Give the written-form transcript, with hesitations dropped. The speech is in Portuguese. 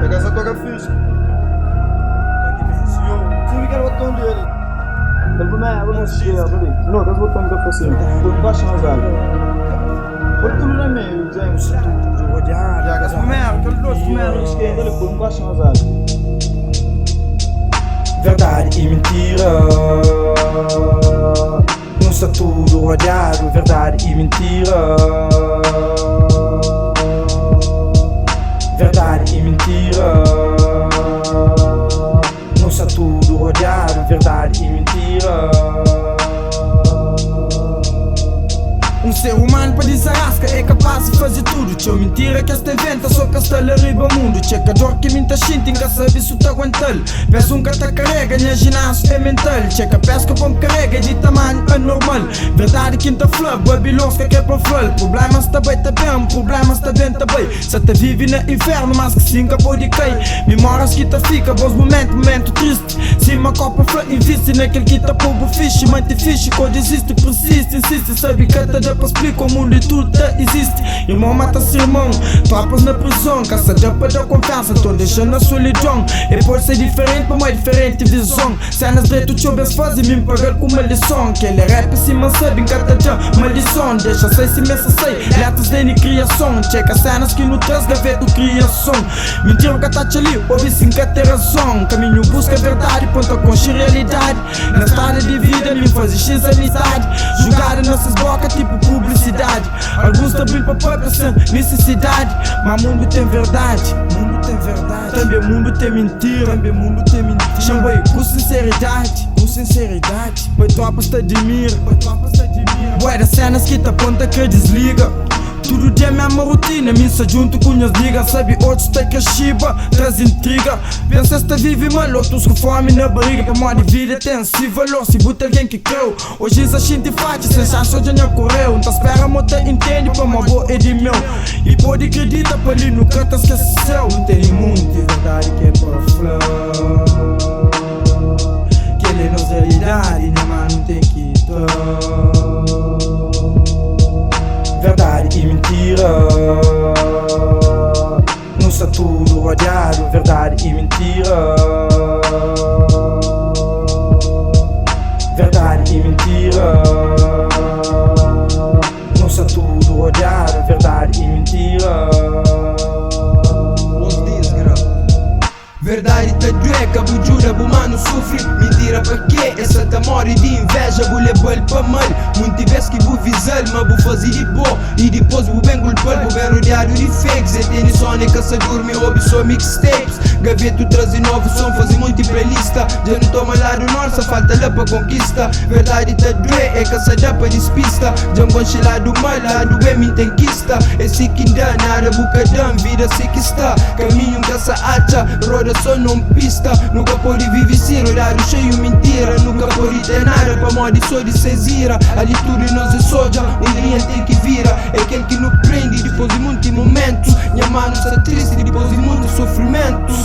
É que essa toca fixe. Sim, quero botar dele. Ele primeiro, não se esqueça, peraí. Não, estás botando da focinha. Tu não vais chamar. Porque tu não é meio, James. Já, que essa primeiro, que ele trouxe primeiro, não esquece. Ele não vais chamar. Verdade e mentira, não está tudo rodeado. Verdade e mentira, verdade e mentira, não está tudo rodeado. Verdade e mentira. Um ser humano para desarrasca é capaz de fazer tudo. Tchau, mentira que esta inventa, só que esta arriba o mundo. Checa dor que minta xinta, nunca sabe se tá aguentando. Peço um que tá carrega, minha ginásio é mental. Checa pesca bom carrega, de tamanho anormal. Verdade quinta flor, babilônica que é para flor. Problemas tá bem, problemas tá bem, tá bem. Se tá vive no inferno, mas que sim pode cair. Memórias que tá fica, bons momento triste. Se uma copa flor, investe naquele que tá povo fixe. Mante fixe, quando existe, persiste, insiste. Sabe que tá de para explicar o mundo e tudo existe. Irmão mata-se irmão, tropas na prisão. Caça de para dar confiança, tô deixando a solidão. E pode ser diferente, mas uma diferente visão. Cenas de tu choves fazem me pagar com uma lição. Que ele rap se man sabe, encata já uma lição. Deixa sei se messa sei, letras de criação. Checa cenas que no traz gaveta criação. Mentira que tá ali, ouvi sim que tem razão. Caminho busca a verdade, ponta com realidade. Na estrada de vida, me faz x amizade. Jogada nessas bocas tipo publicidade. Alguns também para própria sem necessidade. Mas mundo tem verdade, mundo tem verdade. Também mundo tem mentira, também mundo tem mentira. Chamei com sinceridade, com sinceridade. Oi, tropas te admira, oi, tropas te admira. Boa das cenas que te aponta que desliga. Tudo dia é mesma rotina, missa junto com as ligas. Sabe outros tem que chiba, traz intriga. Pensa esta vive mal, outros com fome na barriga. Para modo de vida tem se valor, se buta alguém que creu. Hoje a gente faz, sem chance já não correu. Então espera, mota entende, para uma boa é de meu. E pode acreditar, para ali nunca te esqueceu. Não tem mundo de verdade que é para flor. Que ele é nossa realidade, né, mas não tem que dar. Verdade e mentira, não está tudo rodeado. Verdade e mentira, verdade e mentira, não está tudo rodeado. Verdade e mentira. Verdade tá dueca, bu jura, bu mano sofre. Mentira pra quê? Essa tá morre de inveja, bu lebal pra mal. Muito vez que bu visal, mas bu fazer de boa. E depois bu bem culpar, bu bem rodeado de fakes. E tem som, nem caçador, me ouve só mixtapes. Gaveto traz novo som, fazer múltipla lista. Já não toma lá do norte, só falta lá pra conquista. Verdade tá dueca, é caçada pra despista. Já não gosto lá do mal, lá do bem me tem quista. Esse que dá nada, bu cadam, vida se que está. Caminho caça acha, roda só não pista. Nunca pode viver sem horário cheio mentira. Nunca pode ter nada pra modo só de cesira. Ali tudo nós é soja, um linha tem que vira. É aquele que não prende depois de muitos momentos. Minha mano está triste depois de muitos sofrimentos.